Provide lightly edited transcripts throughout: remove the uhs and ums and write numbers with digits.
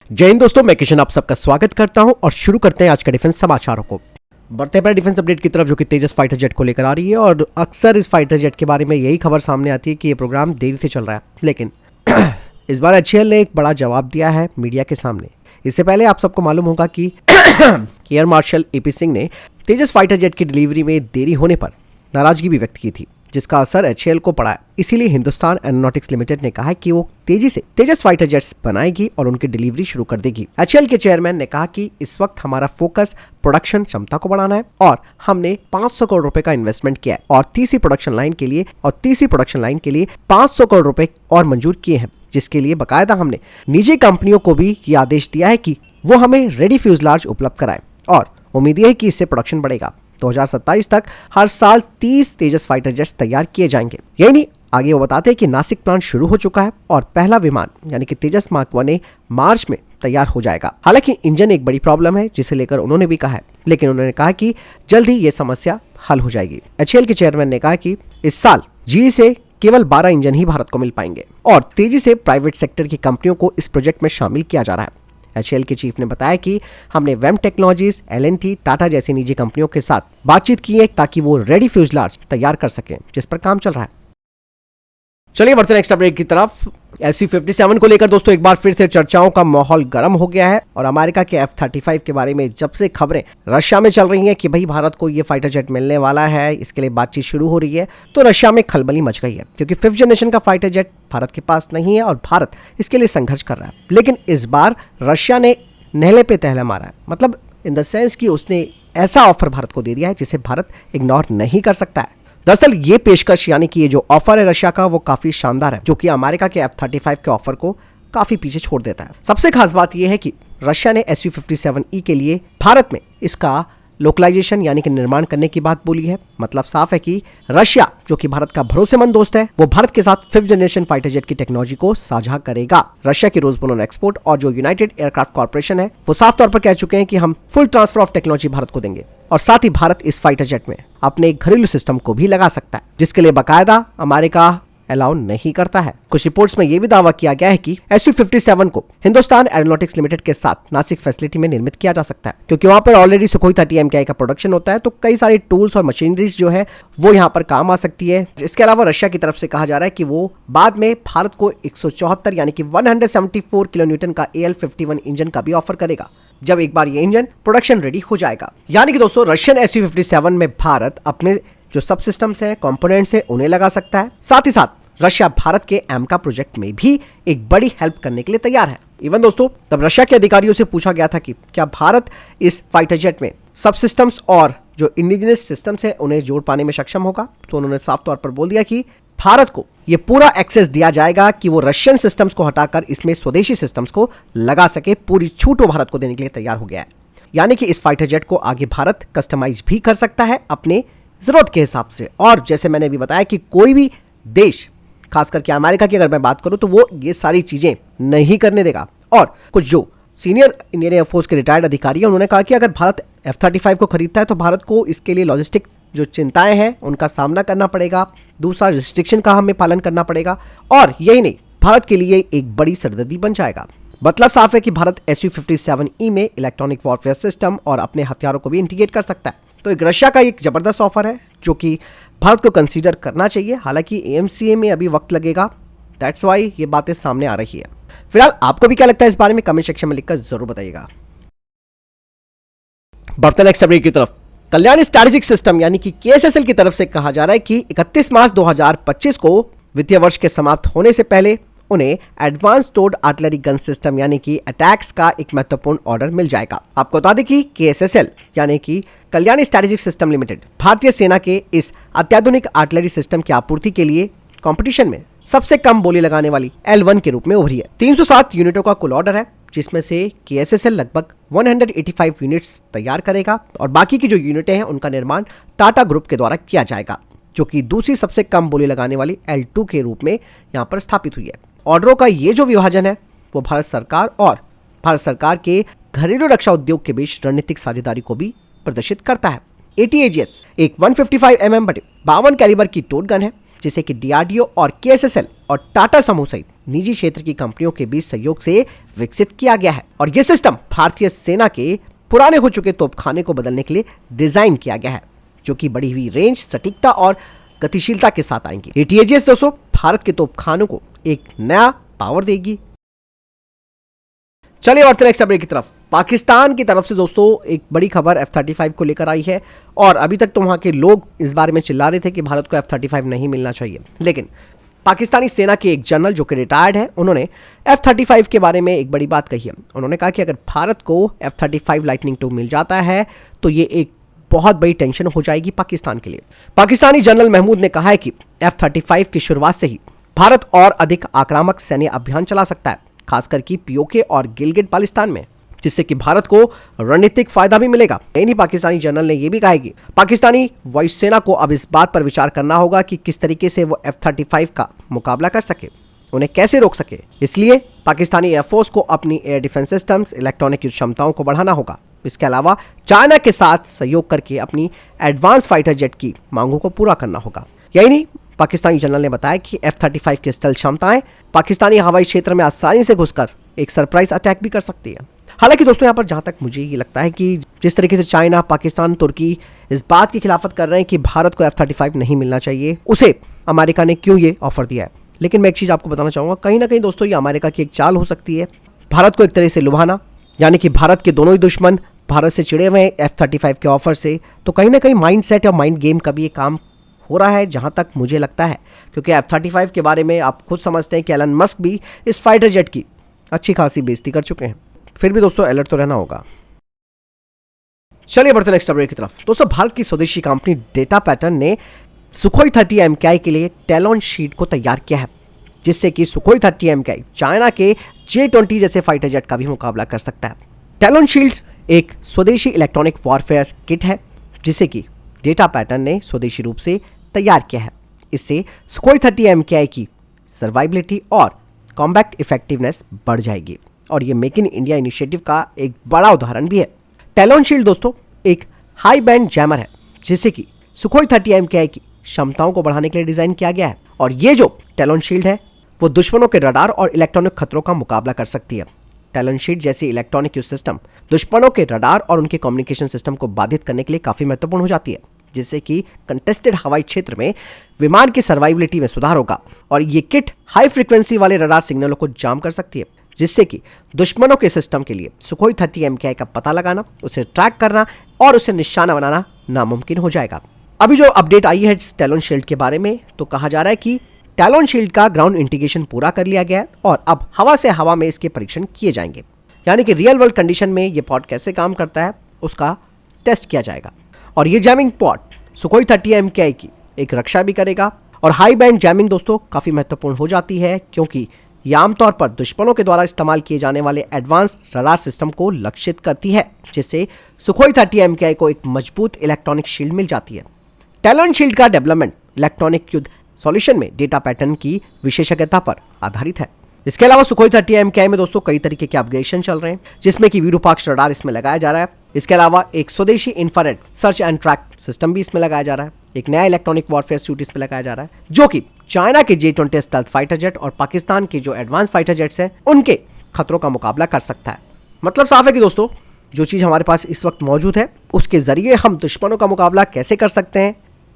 जय हिंद दोस्तों, मैं किशन आप सबका स्वागत करता हूं और शुरू करते हैं आज का डिफेंस समाचारों को। बढ़ते हैं डिफेंस अपडेट की तरफ, जो कि तेजस फाइटर जेट को लेकर आ रही है। और अक्सर इस फाइटर जेट के बारे में यही खबर सामने आती है कि ये प्रोग्राम देरी से चल रहा है, लेकिन इस बार HAL ने एक बड़ा जवाब दिया है मीडिया के सामने। इससे पहले आप सबको मालूम होगा कि एयर मार्शल AP सिंह ने तेजस फाइटर जेट की डिलीवरी में देरी होने पर नाराजगी भी व्यक्त की थी, जिसका असर HAL को पड़ा है। इसीलिए हिंदुस्तान एरोनॉटिक्स लिमिटेड ने कहा है कि वो तेजी से तेजस फाइटर जेट्स बनाएगी और उनकी डिलीवरी शुरू कर देगी। HAL के चेयरमैन ने कहा कि इस वक्त हमारा फोकस प्रोडक्शन क्षमता को बढ़ाना है और हमने 500 करोड़ रुपए का इन्वेस्टमेंट किया है और तीसरी प्रोडक्शन लाइन के लिए 500 करोड़ रुपए और मंजूर किए हैं, जिसके लिए बकायदा हमने निजी कंपनियों को भी ये आदेश दिया है कि वो हमें रेडी फ्यूजलाज उपलब्ध कराए और उम्मीद है कि इससे प्रोडक्शन बढ़ेगा। 2027 तक हर साल 30 तेजस फाइटर जेट्स तैयार किए जाएंगे। यही नहीं, आगे वो बताते हैं कि नासिक प्लांट शुरू हो चुका है और पहला विमान यानी कि तेजस मार्क 1 मार्च में तैयार हो जाएगा। हालांकि इंजन एक बड़ी प्रॉब्लम है, जिसे लेकर उन्होंने भी कहा है, लेकिन उन्होंने कहा कि जल्द ही ये समस्या हल हो जाएगी। HAL के चेयरमैन ने कहा कि इस साल GE से केवल 12 इंजन ही भारत को मिल पाएंगे और तेजी से प्राइवेट सेक्टर की कंपनियों को इस प्रोजेक्ट में शामिल किया जा रहा है। HAL के चीफ ने बताया कि हमने वेम टेक्नोलॉजीज, L&T, टाटा जैसी निजी कंपनियों के साथ बातचीत की है ताकि वो रेडी फ्यूजलाज तैयार कर सकें, जिस पर काम चल रहा है। चलिए बढ़ते हैं नेक्स्ट अपडेट की तरफ। Su-57 को लेकर दोस्तों एक बार फिर से चर्चाओं का माहौल गर्म हो गया है और अमेरिका के F-35 के बारे में जब से खबरें रशिया में चल रही हैं कि भाई भारत को ये फाइटर जेट मिलने वाला है, इसके लिए बातचीत शुरू हो रही है, तो रशिया में खलबली मच गई है, क्योंकि 5th जनरेशन का फाइटर जेट भारत के पास नहीं है और भारत इसके लिए संघर्ष कर रहा है। लेकिन इस बार रशिया ने नहले पे तहला मारा है, मतलब इन द सेंस कि उसने ऐसा ऑफर भारत को दे दिया है जिसे भारत इग्नोर नहीं कर सकता है। दरअसल ये पेशकश यानी कि ये जो ऑफर है रशिया का, वो काफी शानदार है, जो कि अमेरिका के F-35 के ऑफर को काफी पीछे छोड़ देता है। सबसे खास बात यह है कि रशिया ने Su-57E के लिए भारत में इसका लोकलाइजेशन यानी कि निर्माण करने की बात बोली है। मतलब साफ है कि रशिया, जो कि भारत का भरोसेमंद दोस्त है, वो भारत के साथ 5th जनरेशन फाइटर जेट की टेक्नोलॉजी को साझा करेगा। रशिया की रोजबोन एक्सपोर्ट और जो यूनाइटेड एयरक्राफ्ट कॉर्पोरेशन है, वो साफ तौर पर कह चुके हैं कि हम full transfer of technology Bharat को देंगे और साथ ही भारत इस फाइटर जेट में अपने घरेलू सिस्टम को भी लगा सकता है, जिसके लिए बाकायदा अमेरिका अलाउ नहीं करता है। कुछ रिपोर्ट्स में यह भी दावा किया गया है कि Su-57 को हिंदुस्तान एरोनॉटिक्स लिमिटेड के साथ नासिक फैसिलिटी में निर्मित किया जा सकता है, क्योंकि वहां पर ऑलरेडी सुखोई 30 MKI का प्रोडक्शन होता है, तो कई सारे टूल्स और मशीनरीज जो है वो यहाँ पर काम आ सकती है। इसके अलावा रशिया की तरफ से कहा जा रहा है कि वो बाद में भारत को 174 यानी कि 174 किलोन्यूटन का AL-51 इंजन का भी ऑफर करेगा, जब एक बार ये इंजन प्रोडक्शन रेडी हो जाएगा। यानी कि दोस्तों रशियन Su-57 में भारत अपने जो सब सिस्टम्स है, कंपोनेंट्स है, उन्हें लगा सकता है। साथ ही साथ रशिया भारत के AMCA प्रोजेक्ट में भी एक बड़ी हेल्प करने के लिए तैयार है। इवन दोस्तों तब रशिया के अधिकारियों से पूछा गया था कि क्या भारत इस फाइटर जेट में सब सिस्टम्स और जो इंडिजिनस सिस्टम्स है उन्हें जोड़ पाने में सक्षम होगा, तो उन्होंने साफ तौर पर बोल दिया कि भारत को ये पूरा एक्सेस दिया जाएगा कि वो रशियन सिस्टम्स को हटाकर इसमें स्वदेशी सिस्टम्स को लगा सके। पूरी छूट वो भारत को देने के लिए तैयार हो गया है। यानी कि इस फाइटर जेट को आगे भारत कस्टमाइज भी कर सकता है अपने जरूरत के हिसाब से। और जैसे मैंने भी बताया कि कोई भी देश, खास करके अमेरिका की अगर मैं बात करूं, तो वो ये सारी चीजें नहीं करने देगा। और कुछ जो सीनियर इंडियन एयरफोर्स के रिटायर्ड अधिकारी हैं, उन्होंने कहा कि अगर भारत F-35 को खरीदता है तो भारत को इसके लिए लॉजिस्टिक जो चिंताएं हैं उनका सामना करना पड़ेगा, दूसरा रिस्ट्रिक्शन का हमें पालन करना पड़ेगा, और यही नहीं, भारत के लिए एक बड़ी सरदर्दी बन जाएगा। मतलब साफ है कि भारत Su-57E में इलेक्ट्रॉनिक वॉरफेयर सिस्टम और अपने हथियारों को भी इंटीग्रेट कर सकता है। तो एक रशिया का एक जबरदस्त ऑफर है जो कि भारत को कंसीडर करना चाहिए। हालांकि AMCA में अभी वक्त लगेगा, दैट्स वाई ये बातें सामने आ रही है। फिलहाल आपको भी क्या लगता है इस बारे में कमेंट सेक्शन में लिखकर जरूर बताइएगा। बढ़ते नेक्स्ट अपडेट की तरफ। कल्याण स्ट्रैटेजिक सिस्टम यानी कि KSSL की तरफ से कहा जा रहा है कि 31 मार्च 2025 को वित्तीय वर्ष के समाप्त होने से पहले उन्हें advance towed artillery gun system यानी कि अटैक्स का एक महत्वपूर्ण ऑर्डर मिल जाएगा। आपको बता दें कि KSSL यानी कि कल्याण स्ट्रैटेजिक सिस्टम लिमिटेड भारतीय सेना के इस अत्याधुनिक आर्टिलरी सिस्टम की आपूर्ति के लिए कंपटीशन में सबसे कम बोली लगाने वाली L1 के रूप में उभरी है। 307 यूनिटों का कुल ऑर्डर है, जिसमें से KSSL लगभग 185 यूनिट्स तैयार करेगा और बाकी की जो यूनिटें हैं उनका निर्माण टाटा ग्रुप के द्वारा किया जाएगा, जो कि दूसरी सबसे कम बोली लगाने वाली L2 के रूप में यहाँ पर स्थापित हुई है। ऑर्डरों का ये जो विभाजन है वो भारत सरकार और भारत सरकार के घरेलू रक्षा उद्योग के बीच रणनीतिक साझेदारी को भी प्रदर्शित करता है। ATAGS एक 155 mm बटे 52 कैलिबर की टोट गन है, जिसे कि DRDO और KSSL और टाटा समूह सहित निजी क्षेत्र की कंपनियों के बीच सहयोग से विकसित किया गया है और यह सिस्टम भारतीय सेना के पुराने हो चुके तोपखाने को बदलने के लिए डिजाइन किया गया है, जो कि बढ़ी हुई रेंज, सटीकता और गतिशीलता के साथ आएंगी। ये TAGS दोस्तों भारत के तोपखानों को एक नया पावर देगी। चलिए बढ़ते नेक्स्ट अपडेट की तरफ। पाकिस्तान की तरफ से दोस्तों एक बड़ी खबर F-35 को लेकर आई है और अभी तक तो वहां के लोग इस बारे में चिल्ला रहे थे कि भारत को F-35 नहीं मिलना चाहिए, लेकिन पाकिस्तानी सेना के एक जनरल जो कि रिटायर्ड है, उन्होंने F-35 के बारे में एक बड़ी बात कही है। उन्होंने कहा कि अगर भारत को F-35 लाइटनिंग II मिल जाता है तो ये एक बहुत बड़ी टेंशन हो जाएगी पाकिस्तान के लिए। पाकिस्तानी जनरल महमूद ने कहा है कि F-35 की शुरुआत से ही भारत और अधिक आक्रामक सैन्य अभियान चला सकता है, खासकर कि POK और गिलगिट बाल्टिस्तान में, जिससे कि भारत को रणनीतिक फायदा भी मिलेगा। यही पाकिस्तानी जनरल ने यह भी कहा कि पाकिस्तानी वायुसेना को अब इस बात पर विचार करना होगा कि किस तरीके से वो F-35 का मुकाबला कर सके, उन्हें कैसे रोक सके। इसलिए पाकिस्तानी एयरफोर्स को अपनी एयर डिफेंस सिस्टम्स, इलेक्ट्रॉनिक युद्ध क्षमताओं को बढ़ाना होगा। इसके अलावा चाइना के साथ सहयोग करके अपनी एडवांस फाइटर जेट की मांगों को पूरा करना होगा। यही नहीं, पाकिस्तानी जनरल ने बताया कि F-35 की स्टेल्थ क्षमताएं पाकिस्तानी हवाई क्षेत्र में आसानी से घुसकर एक सरप्राइज अटैक भी कर सकती है। हालांकि दोस्तों यहाँ पर जहां तक मुझे ये लगता है कि जिस तरीके से चाइना, पाकिस्तान, तुर्की इस बात की खिलाफत कर रहे हैं कि भारत को F-35 नहीं मिलना चाहिए, उसे अमेरिका ने क्यों ये ऑफर दिया है। लेकिन मैं एक चीज आपको बताना चाहूंगा, कहीं ना कहीं दोस्तों ये अमेरिका की एक चाल हो सकती है, भारत को एक तरह से लुभाना, यानी कि भारत के दोनों ही दुश्मन भारत से चिड़े हुए हैं F-35 के ऑफर से। तो कहीं ना कहीं माइंड सेट और माइंड गेम का भी ये काम हो रहा है, जहां तक मुझे लगता है, क्योंकि F-35 के बारे में आप खुद समझते हैं कि एलन मस्क भी इस फाइटर जेट की अच्छी खासी बेइज्जती कर चुके हैं। फिर भी दोस्तों अलर्ट तो रहना होगा। चलिए बढ़ते नेक्स्ट अपडेट की तरफ। दोस्तों भारत की स्वदेशी कंपनी डेटा पैटर्न ने सुखोई 30 MKI के लिए टैलोन शीट को तैयार किया है, जिससे कि सुखोई 30 MKI चाइना के J-20 जैसे फाइटर जेट का भी मुकाबला कर सकता है। टैलोन शील्ड एक स्वदेशी इलेक्ट्रॉनिक वॉरफेयर किट है, जिसे कि डेटा पैटर्न ने स्वदेशी रूप से तैयार किया है। इससे सुखोई 30 MKI की सर्वाइबिलिटी और कॉम्बैट इफेक्टिवनेस बढ़ जाएगी और ये मेक इन इंडिया इनिशिएटिव का एक बड़ा उदाहरण भी है। टैलोन शील्ड दोस्तों एक हाई बैंड जैमर है, जिसे कि सुखोई 30 MKI की क्षमताओं को बढ़ाने के लिए डिजाइन किया गया है और ये जो टैलोन शील्ड है वो दुश्मनों के रडार और इलेक्ट्रॉनिक खतरों का मुकाबला कर सकती है। टैलोन शील्ड जैसी इलेक्ट्रॉनिक युद्ध सिस्टम दुश्मनों के रडार और उनके कम्युनिकेशन सिस्टम को बाधित करने के लिए काफी महत्वपूर्ण हो जाती है, जिससे कि कंटेस्टेड हवाई क्षेत्र में विमान की सर्वाइबिलिटी में सुधार होगा और ये किट हाई फ्रीक्वेंसी वाले रडार सिग्नलों को जाम कर सकती है, जिससे कि दुश्मनों के सिस्टम के लिए सुखोई 30 MKI का पता लगाना, उसे ट्रैक करना और उसे निशाना बनाना नामुमकिन हो जाएगा। अभी जो अपडेट आई है टैलोन शील्ड के बारे में, तो कहा जा रहा है कि टैलोन शील्ड का ग्राउंड इंटीग्रेशन पूरा कर लिया गया है और अब हवा से हवा में इसके परीक्षण किए जाएंगे, यानी कि रियल वर्ल्ड कंडीशन में ये पॉड कैसे काम करता है उसका टेस्ट किया जाएगा। और ये जैमिंग पॉड सुखोई 30 MKI की एक रक्षा भी करेगा। और हाई बैंड जैमिंग दोस्तों काफी महत्वपूर्ण हो जाती है, क्योंकि यह आमतौर पर दुश्मनों के द्वारा इस्तेमाल किए जाने वाले एडवांस रडार सिस्टम को लक्षित करती है, जिससे सुखोई 30 MKI को एक मजबूत इलेक्ट्रॉनिक शील्ड मिल जाती है। टैलोन शील्ड का डेवलपमेंट इलेक्ट्रॉनिक युद्ध सॉल्यूशन में डेटा पैटर्न की विशेषज्ञता पर आधारित है। इसके अलावा सुखोई 30 MKI में दोस्तों कई तरीके के अपग्रेडेशन चल रहे हैं, जिसमें कि विरूपाक्ष रडार इसमें लगाया जा रहा है। इसके अलावा एक स्वदेशी infrared search and track system भी इसमें लगाया जा रहा है। एक नया इलेक्ट्रॉनिक वॉरफेयर सूट इसमें लगाया जा रहा है, जो कि चाइना के J-20 स्टेल्थ फाइटर जेट और पाकिस्तान के जो एडवांस फाइटर जेट्स हैं उनके खतरों का मुकाबला कर सकता है। मतलब साफ है कि दोस्तों जो चीज़ हमारे पास इस वक्त मौजूद है उसके जरिए हम दुश्मनों का मुकाबला कैसे कर सकते हैं,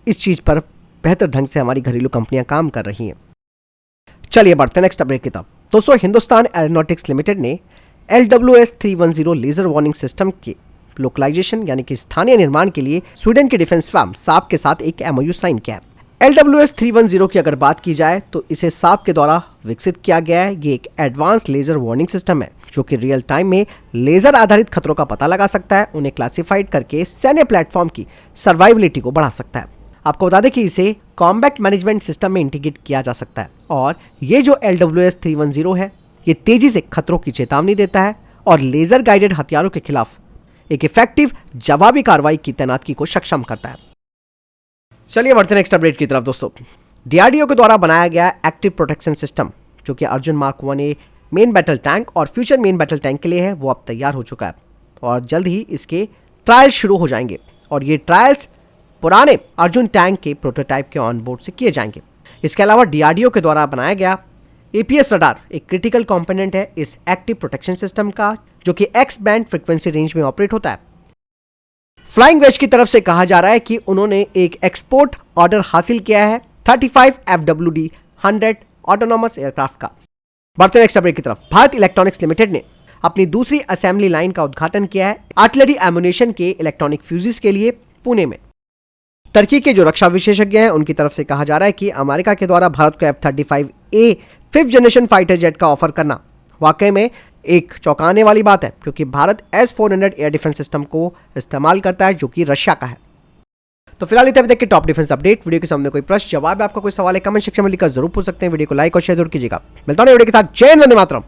इस चीज़ पर बेहतर ढंग से हमारी घरेलू कंपनियां काम कर रही हैं। चलिए बढ़ते हैं नेक्स्ट अपडेट की तरफ। दोस्तों हिंदुस्तान एरोनॉटिक्स लिमिटेड ने LWS-310 लेजर वार्निंग सिस्टम के लोकलाइजेशन यानी कि स्थानीय निर्माण के लिए स्वीडन के डिफेंस फर्म साप के साथ एक MOU साइन किया है। LWS-310 की अगर बात की जाए तो इसे साप के द्वारा विकसित किया गया है। ये एक एडवांस लेजर वार्निंग सिस्टम है जो कि रियल टाइम में लेजर आधारित खतरों का पता लगा सकता है, उन्हें क्लासिफाइड करके सैन्य प्लेटफॉर्म की सर्वाइबिलिटी को बढ़ा सकता है। आपको बता दें कि इसे कॉम्बैट मैनेजमेंट सिस्टम में इंटीग्रेट किया जा सकता है और ये जो LWS-310 है ये तेजी से खतरों की चेतावनी देता है और लेजर गाइडेड हथियारों के खिलाफ एक इफेक्टिव जवाबी कार्रवाई की तैनाती को सक्षम करता है। चलिए बढ़ते हैं नेक्स्ट अपडेट की तरफ। दोस्तों DRDO के द्वारा बनाया गया एक्टिव प्रोटेक्शन सिस्टम जो कि Arjun mark 1A main battle tank और फ्यूचर मेन बैटल टैंक के लिए है, वो अब तैयार हो चुका है और जल्द ही इसके ट्रायल शुरू हो जाएंगे और ये ट्रायल्स पुराने अर्जुन टैंक के प्रोटोटाइप के ऑन बोर्ड से किए जाएंगे। इसके अलावा DRDO के द्वारा बनाया गया APS रडार एक क्रिटिकल कंपोनेंट है इस एक्टिव प्रोटेक्शन सिस्टम का, जो कि एक्स बैंड फ्रीक्वेंसी रेंज में ऑपरेट होता है। फ्लाइंग वेज की तरफ से कहा जा रहा है कि उन्होंने एक एक्सपोर्ट ऑर्डर हासिल किया है 35 FWD 100 ऑटोनॉमस एयरक्राफ्ट का। बढ़ते नेक्स्ट अपडेट की तरफ। भारत इलेक्ट्रॉनिक्स लिमिटेड ने अपनी दूसरी असेंबली लाइन का उद्घाटन किया है आर्टिलरी एमुनेशन के इलेक्ट्रॉनिक फ्यूजेस के लिए पुणे में। टर्की के जो रक्षा विशेषज्ञ हैं उनकी तरफ से कहा जा रहा है कि अमेरिका के द्वारा भारत को F-35A 5th generation fighter jet का ऑफर करना वाकई में एक चौंकाने वाली बात है, क्योंकि Bharat S-400 air defence system को इस्तेमाल करता है जो कि रशिया का है। तो फिलहाल इतने अभी तक के टॉप डिफेंस अपडेट। वीडियो के सामने कोई प्रश्न जवाब है, आपका कोई सवाल है, कमेंट सेक्शन में लिखकर जरूर पूछ सकते हैं। वीडियो को लाइक और शेयर जरूर कीजिएगा। मिलता हूं वीडियो के साथ। जय हिंद, वंदे मातरम।